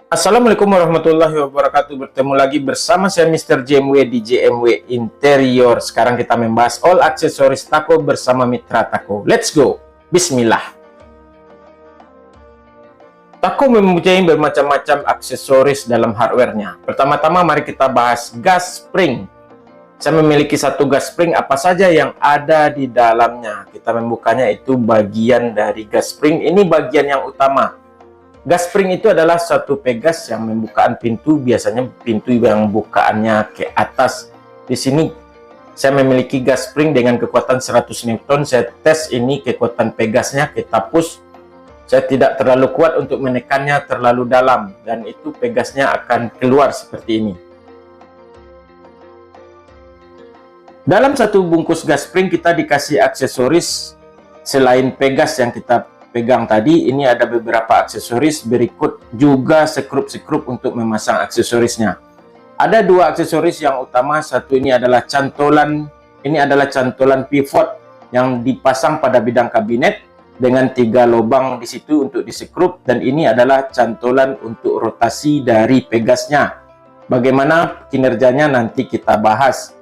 Assalamualaikum warahmatullahi wabarakatuh. Bertemu lagi bersama saya Mr. JMW di JMW Interior. Sekarang kita membahas all aksesoris Taco bersama mitra Taco. Let's go. Bismillah. Taco mempunyai bermacam-macam aksesoris dalam hardware-nya. Pertama-tama mari kita bahas gas spring. Saya memiliki satu gas spring, apa saja yang ada di dalamnya. Kita membukanya, itu bagian dari gas spring. Ini bagian yang utama. Gas spring itu adalah suatu pegas yang membukaan pintu, biasanya pintu yang bukaannya ke atas. Di sini saya memiliki gas spring dengan kekuatan 100 Newton. Saya tes ini kekuatan pegasnya, kita push. Saya tidak terlalu kuat untuk menekannya terlalu dalam, dan itu pegasnya akan keluar seperti ini. Dalam satu bungkus gas spring kita dikasih aksesoris selain pegas yang kita pegang tadi. Ini ada beberapa aksesoris, berikut juga sekrup-sekrup untuk memasang aksesorisnya. Ada dua aksesoris yang utama. Satu ini adalah cantolan, pivot yang dipasang pada bidang kabinet dengan 3 lubang di situ untuk disekrup, dan ini adalah cantolan untuk rotasi dari pegasnya. Bagaimana kinerjanya nanti kita bahas.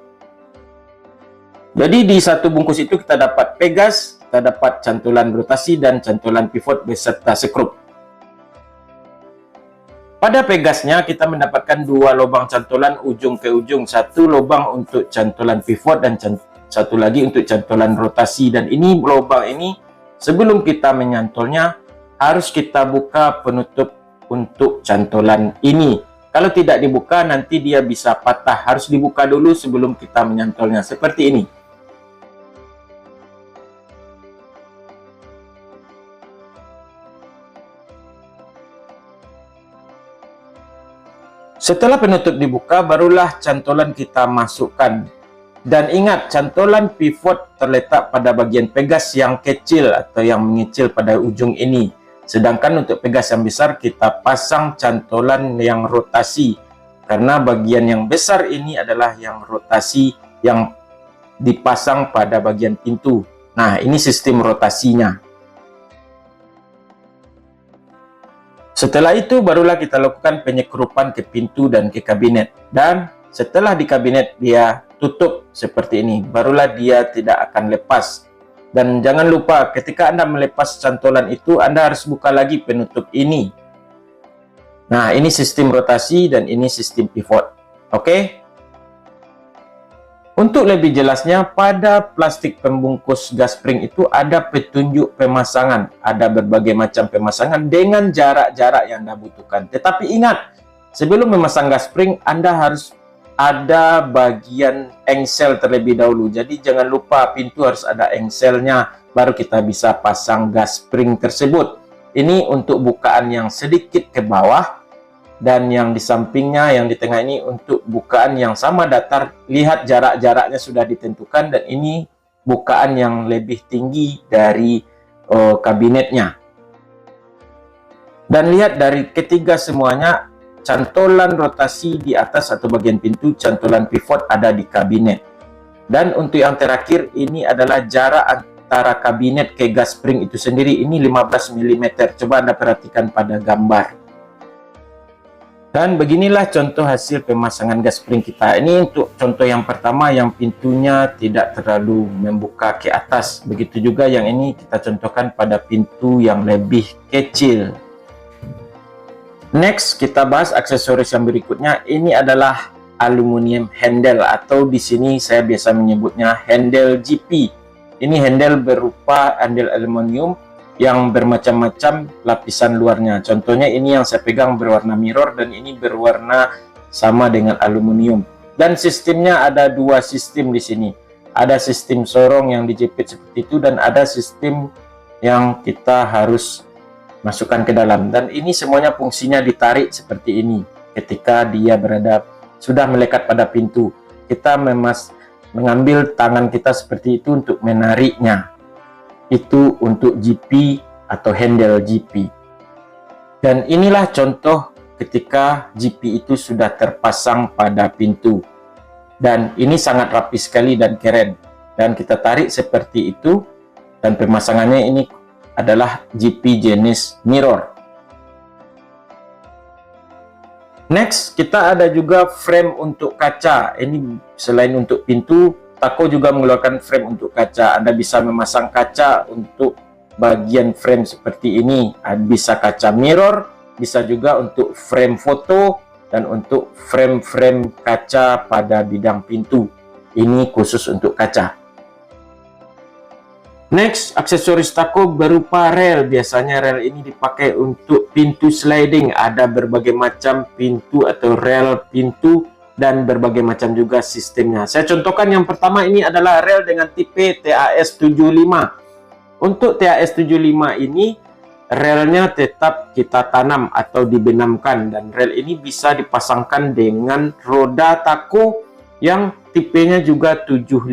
Jadi di satu bungkus itu kita dapat pegas, kita dapat cantolan rotasi dan cantolan pivot beserta sekrup. Pada pegasnya kita mendapatkan 2 lubang cantolan ujung ke ujung, 1 lubang untuk cantolan pivot dan satu lagi untuk cantolan rotasi. Dan ini lubang ini sebelum kita menyantolnya harus kita buka penutup untuk cantolan ini. Kalau tidak dibuka nanti dia bisa patah, harus dibuka dulu sebelum kita menyantolnya seperti ini. Setelah penutup dibuka, barulah cantolan kita masukkan. Dan ingat, cantolan pivot terletak pada bagian pegas yang kecil atau yang mengecil pada ujung ini. Sedangkan untuk pegas yang besar, kita pasang cantolan yang rotasi. Karena bagian yang besar ini adalah yang rotasi yang dipasang pada bagian pintu. Nah, ini sistem rotasinya. Setelah itu barulah kita lakukan penyekrupan ke pintu dan ke kabinet. Dan setelah di kabinet dia tutup seperti ini, barulah dia tidak akan lepas. Dan jangan lupa ketika Anda melepas cantolan itu, Anda harus buka lagi penutup ini. Nah, ini sistem rotasi dan ini sistem pivot. Oke? Untuk lebih jelasnya, pada plastik pembungkus gas spring itu ada petunjuk pemasangan. Ada berbagai macam pemasangan dengan jarak-jarak yang Anda butuhkan. Tetapi ingat, sebelum memasang gas spring, Anda harus ada bagian engsel terlebih dahulu. Jadi jangan lupa pintu harus ada engselnya, baru kita bisa pasang gas spring tersebut. Ini untuk bukaan yang sedikit ke bawah. Dan yang di sampingnya, yang di tengah ini untuk bukaan yang sama datar. Lihat jarak-jaraknya sudah ditentukan, dan ini bukaan yang lebih tinggi dari kabinetnya. Dan lihat dari ketiga semuanya, cantolan rotasi di atas atau bagian pintu, cantolan pivot ada di kabinet. Dan untuk yang terakhir, ini adalah jarak antara kabinet ke gas spring itu sendiri. Ini 15 mm. Coba Anda perhatikan pada gambar. Dan beginilah contoh hasil pemasangan gas spring kita. Ini untuk contoh yang pertama yang pintunya tidak terlalu membuka ke atas. Begitu juga yang ini kita contohkan pada pintu yang lebih kecil. Next, kita bahas aksesoris yang berikutnya. Ini adalah aluminium handle, atau di sini saya biasa menyebutnya handle GP. Ini handle berupa handle aluminium yang bermacam-macam lapisan luarnya. Contohnya ini yang saya pegang berwarna mirror, dan ini berwarna sama dengan aluminium. Dan sistemnya ada 2 sistem di sini. Ada sistem sorong yang dijepit seperti itu, dan ada sistem yang kita harus masukkan ke dalam. Dan ini semuanya fungsinya ditarik seperti ini. Ketika dia sudah melekat pada pintu, kita mengambil tangan kita seperti itu untuk menariknya. Itu untuk GP atau handle GP. Dan inilah contoh ketika GP itu sudah terpasang pada pintu. Dan ini sangat rapi sekali dan keren. Dan kita tarik seperti itu, dan pemasangannya ini adalah GP jenis mirror. Next, kita ada juga frame untuk kaca. Ini selain untuk pintu, Taco juga mengeluarkan frame untuk kaca. Anda bisa memasang kaca untuk bagian frame seperti ini. Bisa kaca mirror, bisa juga untuk frame foto, dan untuk frame-frame kaca pada bidang pintu. Ini khusus untuk kaca. Next, aksesoris Taco berupa rel. Biasanya rel ini dipakai untuk pintu sliding. Ada berbagai macam pintu atau rel pintu dan berbagai macam juga sistemnya. Saya contohkan yang pertama, ini adalah rel dengan tipe TAS75. Untuk TAS75 ini, relnya tetap kita tanam atau dibenamkan, dan rel ini bisa dipasangkan dengan roda Taco yang tipenya juga 75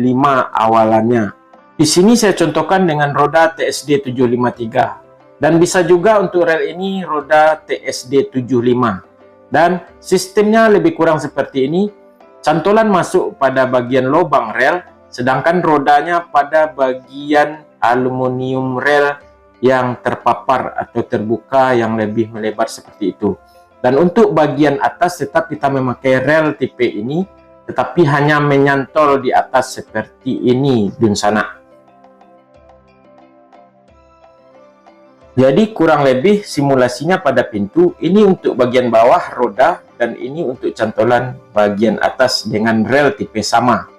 awalannya. Di sini saya contohkan dengan roda TSD 753, dan bisa juga untuk rel ini roda TSD 75, dan sistemnya lebih kurang seperti ini. Cantolan masuk pada bagian lubang rel, sedangkan rodanya pada bagian aluminium rel yang terpapar atau terbuka yang lebih melebar seperti itu. Dan untuk bagian atas tetap kita memakai rel tipe ini, tetapi hanya menyantol di atas seperti ini dun sana. Jadi kurang lebih simulasinya pada pintu, ini untuk bagian bawah roda, dan ini untuk cantolan bagian atas dengan rel tipe sama.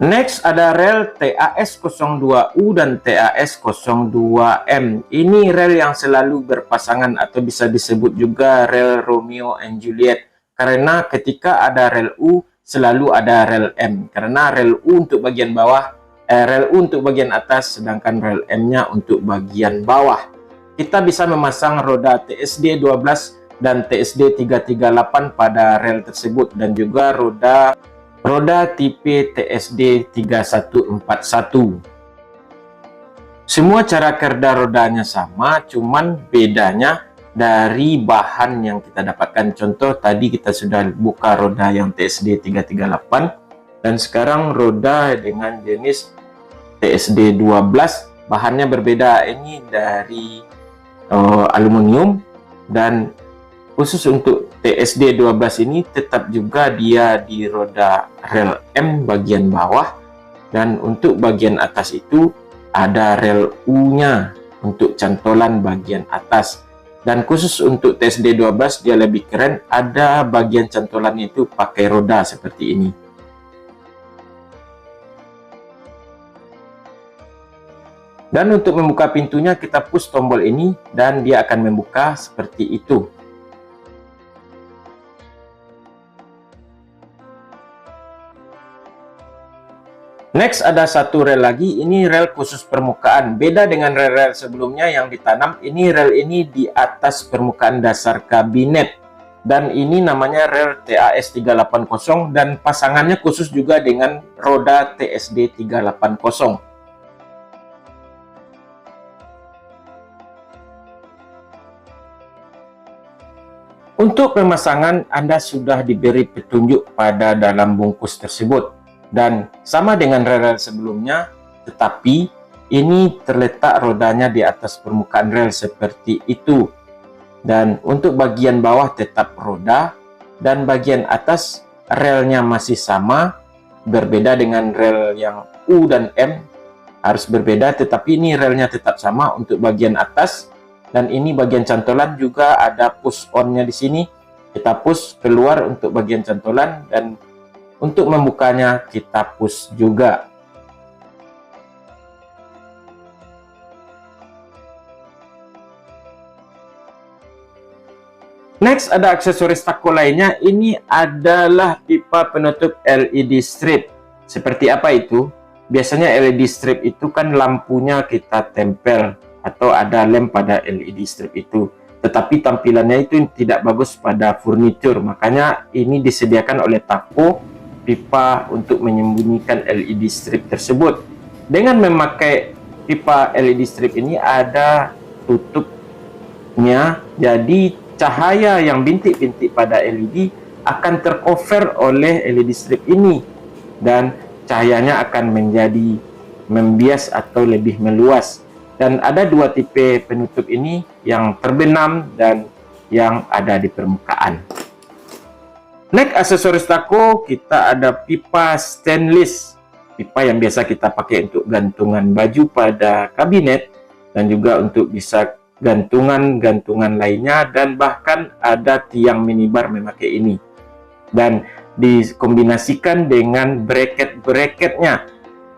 Next ada rel TAS02U dan TAS02M. Ini rel yang selalu berpasangan atau bisa disebut juga rel Romeo and Juliet. Karena ketika ada rel U, selalu ada rel M. Karena rel U untuk bagian bawah, rel U untuk bagian atas, sedangkan rel M-nya untuk bagian bawah. Kita bisa memasang roda TSD 12 dan TSD 338 pada rel tersebut, dan juga roda tipe TSD 3141. Semua cara kerja rodanya sama, cuman bedanya dari bahan yang kita dapatkan. Contoh tadi kita sudah buka roda yang TSD 338, dan sekarang roda dengan jenis TSD 12, bahannya berbeda. Ini dari aluminium, dan khusus untuk TSD 12 ini tetap juga dia di roda rel M bagian bawah, dan untuk bagian atas itu ada rel U-nya untuk cantolan bagian atas. Dan khusus untuk TSD 12 dia lebih keren, ada bagian cantolan itu pakai roda seperti ini. Dan untuk membuka pintunya kita push tombol ini, dan dia akan membuka seperti itu. Next ada satu rel lagi, ini rel khusus permukaan. Beda dengan rel-rel sebelumnya yang ditanam, ini rel ini di atas permukaan dasar kabinet. Dan ini namanya rel TAS380, dan pasangannya khusus juga dengan roda TSD 380. Untuk pemasangan, Anda sudah diberi petunjuk pada dalam bungkus tersebut, dan sama dengan rel sebelumnya, tetapi ini terletak rodanya di atas permukaan rel seperti itu. Dan untuk bagian bawah tetap roda, dan bagian atas relnya masih sama, berbeda dengan rel yang U dan M, harus berbeda, tetapi ini relnya tetap sama untuk bagian atas. Dan ini bagian cantolan juga ada push on-nya di sini. Kita push keluar untuk bagian cantolan, dan untuk membukanya kita push juga. Next ada aksesoris Taco lainnya. Ini adalah pipa penutup LED strip. Seperti apa itu? Biasanya LED strip itu kan lampunya kita tempel atau ada lem pada LED strip itu, tetapi tampilannya itu tidak bagus pada furnitur. Makanya ini disediakan oleh Taco pipa untuk menyembunyikan LED strip tersebut. Dengan memakai pipa LED strip ini ada tutupnya, jadi cahaya yang bintik-bintik pada LED akan tercover oleh LED strip ini, dan cahayanya akan menjadi membias atau lebih meluas. Dan ada dua tipe penutup ini, yang terbenam dan yang ada di permukaan. Next aksesoris tako, kita ada pipa stainless. Pipa yang biasa kita pakai untuk gantungan baju pada kabinet, dan juga untuk bisa gantungan-gantungan lainnya, dan bahkan ada tiang minibar memakai ini. Dan dikombinasikan dengan bracket-bracketnya.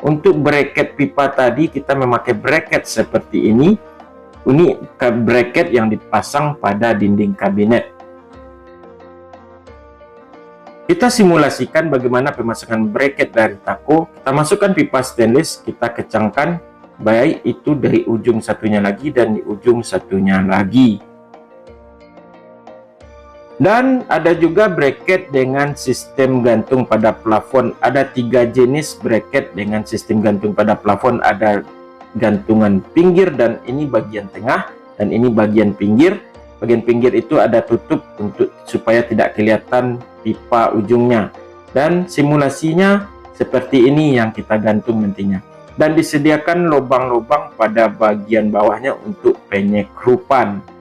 Untuk bracket pipa tadi kita memakai bracket seperti ini. Ini bracket yang dipasang pada dinding kabinet. Kita simulasikan bagaimana pemasangan bracket dari tako. Kita masukkan pipa stainless, kita kencangkan, baik itu dari ujung satunya lagi dan di ujung satunya lagi. Dan ada juga bracket dengan sistem gantung pada plafon. Ada 3 jenis bracket dengan sistem gantung pada plafon. Ada gantungan pinggir, dan ini bagian tengah, dan ini bagian pinggir. Bagian pinggir itu ada tutup untuk supaya tidak kelihatan pipa ujungnya. Dan simulasinya seperti ini yang kita gantung nantinya. Dan disediakan lubang-lubang pada bagian bawahnya untuk penyekrupan.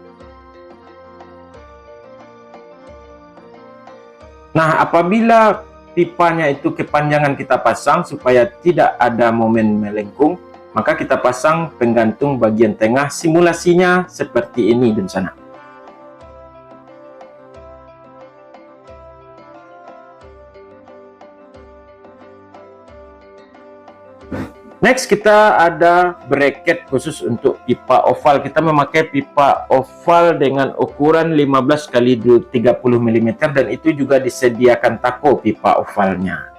Nah, apabila pipanya itu kepanjangan kita pasang supaya tidak ada momen melengkung, maka kita pasang penggantung bagian tengah. Simulasinya seperti ini dan sana. Next, kita ada bracket khusus untuk pipa oval. Kita memakai pipa oval dengan ukuran 15 kali 30 mm, dan itu juga disediakan tako pipa ovalnya.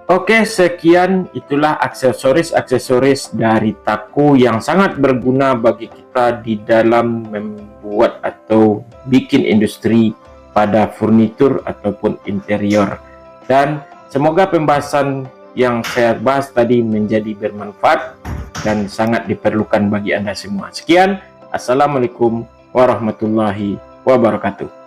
Oke, sekian itulah aksesoris-aksesoris dari tako yang sangat berguna bagi kita di dalam membuat atau bikin industri pada furnitur ataupun interior. Dan semoga pembahasan yang saya bahas tadi menjadi bermanfaat dan sangat diperlukan bagi Anda semua. Sekian, Assalamualaikum warahmatullahi wabarakatuh.